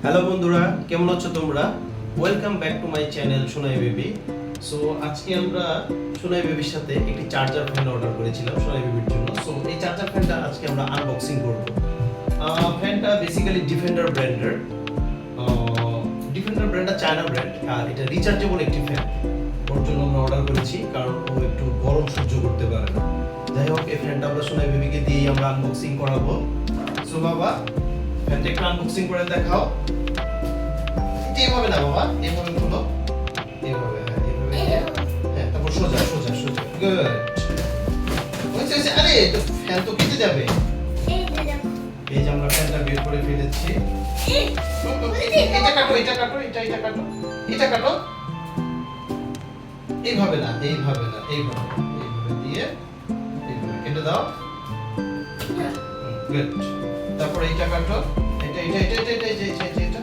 Hello বন্ধুরা, কেমন আছো তোমরা? Welcome back to my channel Sonai baby. So আজকে আমরা সোনাই বেবির সাথে একটি চার্জার ফ্যান অর্ডার করেছিলাম সোনাই বেবির জন্য। সো এই চার্জার ফ্যানটা আজকে আমরা আনবক্সিং করব। ফ্যানটা বেসিক্যালি ডিফেন্ডার ব্র্যান্ডের। ডিফেন্ডার ব্র্যান্ডটা চায়না ব্র্যান্ড, আর এটা রিচার্জেবল একটি ফ্যান। ওর জন্য আমরা অর্ডার করেছি, কারণ ও একটু গরম সহ্য করতে পারে না। যাই হোক, এই ফ্যানটা আমরা সোনাই বেবিকে দিয়েই আমরা আনবক্সিং করাবো। সো বাবা, ফ্যানটা একটু আনবক্সিং করে দেখাও। এইভাবে না বাবা, এইভাবে খোলো, এইভাবে, হ্যাঁ এইভাবে, হ্যাঁ তারপর সোজা সোজা সোজা, গুড। ওইসে আরে তো ফ্যান তো কেটে যাবে। এই যে আমরা ফ্যানটা বের করে ফেলেছি। এটা কাটো, এটা কাটো, এটা কাটো, এটা কাটো। এইভাবে না, এইভাবে না, এইভাবে, এইভাবে দিয়ে এইভাবে কেটে দাও। গুড। তারপর এইটা কাটো, এটা এটা এটা এটা এটা এটা এটা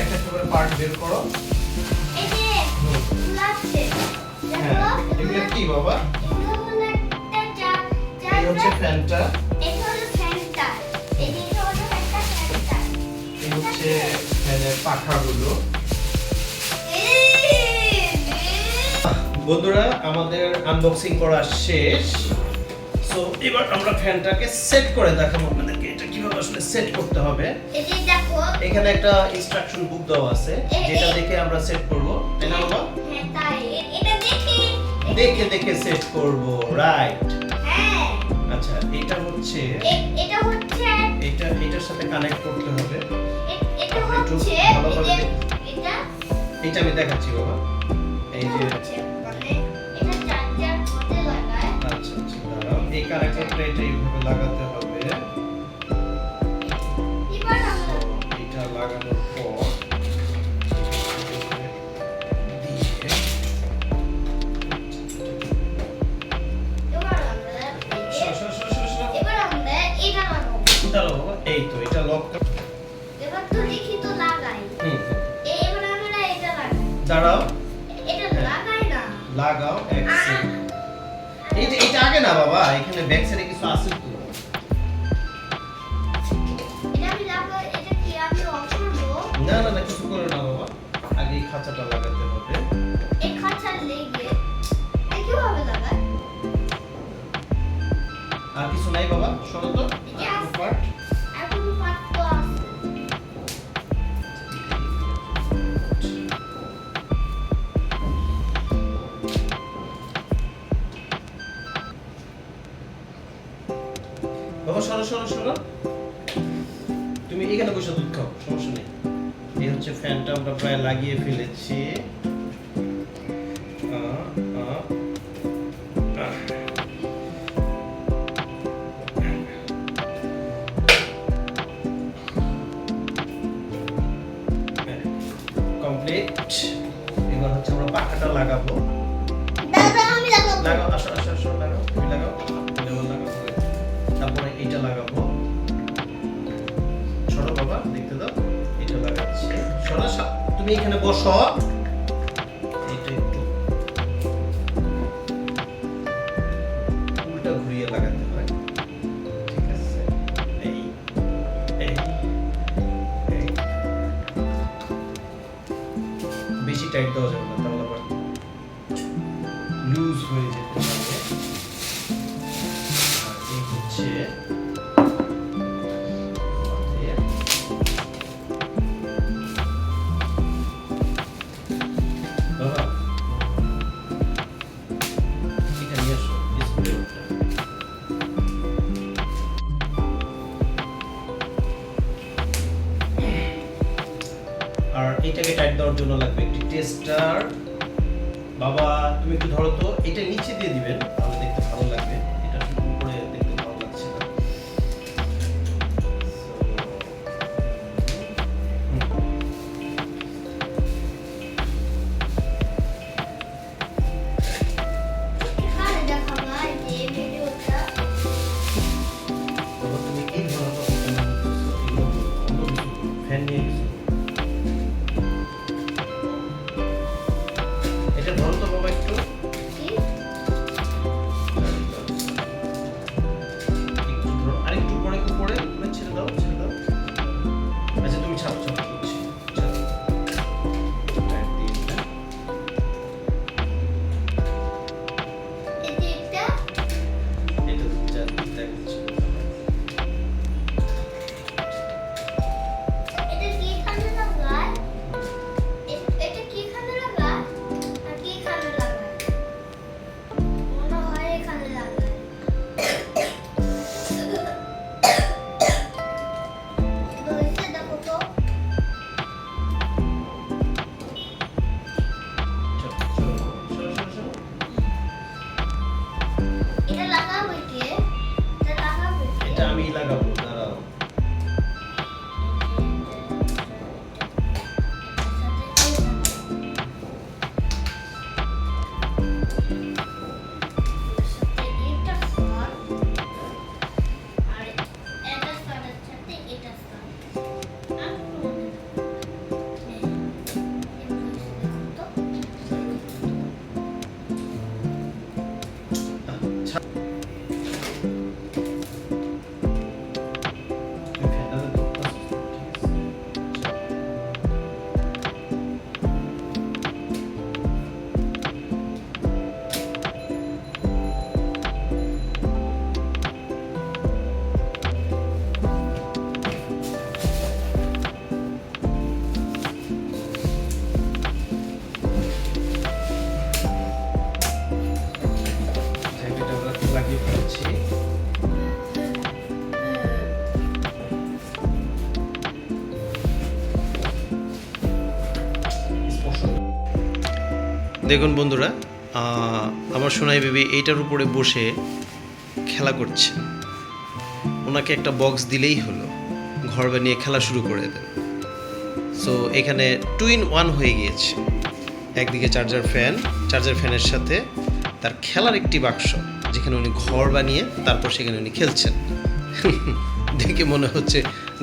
একটা করে পার্ট বের করো। এই যে লাগছে হ্যাঁ, এগুলো কি বাবা? এই হচ্ছে ফ্যানটা, এই হলো ফ্যানটা, এই যে হলো ফ্যানটা। এই হচ্ছে ফ্যানের পাখাগুলো। বন্ধুরা, আমাদের আনবক্সিং করা শেষ। সো এবার আমরা ফ্যানটাকে সেট করে দেখাবো আপনাদেরকে এটা কিভাবে আসলে সেট করতে হবে। এই যে দেখো, এখানে একটা ইনস্ট্রাকশন বুক দেওয়া আছে, যেটা দেখে আমরা সেট করব, তাই না বাবা? হ্যাঁ তাই, এটা দেখে দেখে সেট করব, রাইট? হ্যাঁ, আচ্ছা, এটা হচ্ছে এটা হচ্ছে এটার সাথে কানেক্ট করতে হবে। এটা আপনি একটু হচ্ছে ভালোভাবে এটা এটা আমি দেখাচ্ছি বাবা। এই যে মানে এটা চার্জার কোথায় লাগায়? আচ্ছা আচ্ছা, দাঁড়াও, এই কানেক্টরটা এটা এইভাবে লাগাতে হবে। এবার আমরা এটা লাগানোর পর দিয়ে এবার আমরা এবার আমরা এটা লাগাবো। দাঁড়াও বাবা, এই তো এটা লক। এবার তো দেখি তো লাগাই। এবার আমরা এটা লাগাই। দাঁড়াও, এটা লাগাই না। লাগাও এক সেকেন্ড। এই যে এটা আগে না বাবা, এখানে ব্যাক সাইডে কিছু আছে তো। এটা আমি লাগাই, এটা কি আমি অফ করবো? না না না, কিছু করে না বাবা, আগে এই খাঁচাটা লাগাতে হবে। এই খাঁচা লেগে এই কিভাবে লাগায়? আর কিছু নাই বাবা, শোনো তো এটা আছে। পার্ট। আর কোনো পার্ট তো আছে। বাবা শোনো শোনো শোনো, তুমি এখানে বসে দুধ খাও, সমস্যা নেই। এই হচ্ছে ফ্যানটা আমরা প্রায় লাগিয়ে ফেলেছি। কমপ্লিট। এবার হচ্ছে আমরা পাখাটা লাগাবো। দাদা আমি লাগাবো। লাগাও, আসো আসো আসো, লাগাও, তুমি লাগাও, যেমন লাগাও। তারপরে এইটা লাগাবো। ছোট বাবা দেখতে দাও, এটা লাগাচ্ছি। শোনো, তুমি এখানে বসো। এইটা একটু উল্টা ঘুরিয়ে লাগাতে হয়, ঠিক আছে? এই এই এই বেশি টাইট দেওয়া যাবে না, তাহলে আবার লুজ হয়ে যেতে পারে। আর এই হচ্ছে বাবা, এটা নিয়ে আসো, স্ক্রুড্রাইভারটা। আর এটাকে টাইট দেওয়ার জন্য লাগবে একটি টেস্টার। বাবা তুমি একটু ধরো তো, এটা নিচে দিয়ে দিবেন, তাহলে দেখতে ভালো লাগবে। এটা উপরে দেখতে ভালো লাগছে না। এখানে দেখাবো এই যে ভিডিওটা। বাবা তুমি এই ধরনের ফ্যান নিয়ে গেছো, এটা ধরো তো বাবা একটু। কি? দেখুন বন্ধুরা, আমার সোনাই বেবি এইটার উপরে বসে খেলা করছে। ওনাকে একটা বক্স দিলেই হলো, ঘর বানিয়ে খেলা শুরু করে দেন। সো এখানে 2-in-1 হয়ে গিয়েছে। একদিকে চার্জার ফ্যানের সাথে তার খেলার একটি বাক্স, যেখানে উনি ঘর বানিয়ে তারপর সেখানে উনি খেলছেন। দেখে মনে হচ্ছে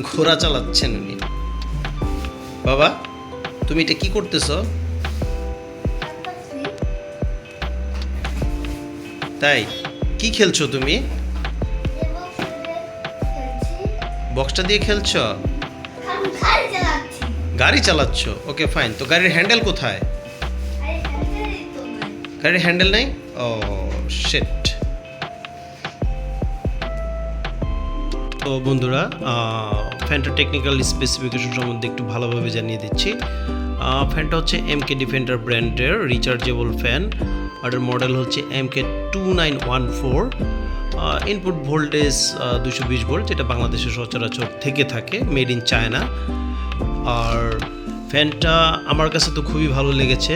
ঘোড়া চালাচ্ছেন উনি। বাবা, তুমি এটা কি করতেছ? তাই কি খেলছো তুমি? বক্সটা দিয়ে খেলছো? গাড়ি চালাচ্ছ? Okay fine. তো গাড়ির হ্যান্ডেল কোথায়? গাড়ির হ্যান্ডেল নেই? ও শিট। তো বন্ধুরা, ফ্যানটার টেকনিক্যাল স্পেসিফিকেশন সম্বন্ধে একটু ভালোভাবে জানিয়ে দিচ্ছি। ফ্যানটা হচ্ছে MK ডিফেন্ডার ব্র্যান্ডের রিচার্জেবল ফ্যান, আর এর মডেল হচ্ছে MK2914। ইনপুট ভোল্টেজ 220 ভোল্ট, যেটা বাংলাদেশে সচরাচর থেকে থাকে, মেড ইন চায়না। আর ফ্যানটা আমার কাছে তো খুবই ভালো লেগেছে,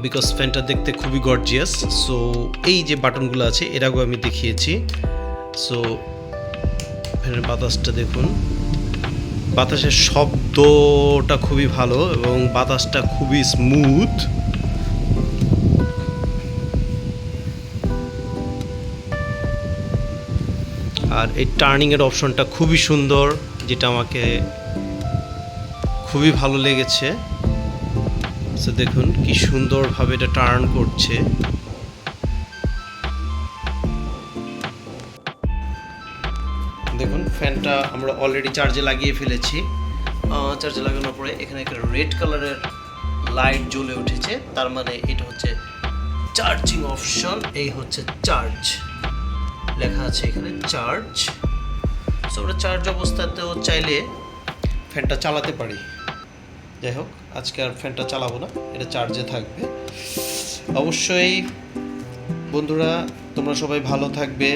বিকজ ফ্যানটা দেখতে খুবই গর্জিয়াস। সো এই যে বাটনগুলো আছে এর আগেও আমি দেখিয়েছি। সো ফ্যানের বাতাসটা দেখুন, বাতাসের শব্দটা খুবই ভালো এবং বাতাসটা খুবই স্মুথ। আর এই টার্নিংয়ের অপশনটা খুবই সুন্দর, যেটা আমাকে খুবই ভালো লেগেছে। সো দেখুন কি সুন্দরভাবে এটা টার্ন করছে। দেখুন ফ্যানটা আমরা অলরেডি চার্জে লাগিয়ে ফেলেছি। চার্জে লাগানোর পরে এখানে একটা রেড কালারের লাইট জ্বলে উঠেছে, তার মানে এটা হচ্ছে চার্জিং অপশন। এই হচ্ছে চার্জ, লেখা আছে এখানে চার্জ। সো আমরা চার্জ অবস্থাতেও চাইলে ফ্যানটা চালাতে পারি। যাই হোক, আজকে আর ফ্যানটা চালাবো না, এটা চার্জে থাকবে। অবশ্যই বন্ধুরা, তোমরা সবাই ভালো থাকবে,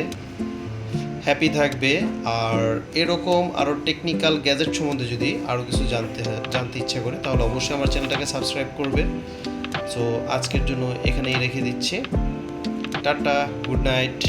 হ্যাপি থাকবে। আর এরকম আরও টেকনিক্যাল গ্যাজেট সম্বন্ধে যদি আরও কিছু জানতে ইচ্ছা করে, তাহলে অবশ্যই আমার চ্যানেলটাকে সাবস্ক্রাইব করবে। সো আজকের জন্য এখানেই রেখে দিচ্ছি। Tata, good night.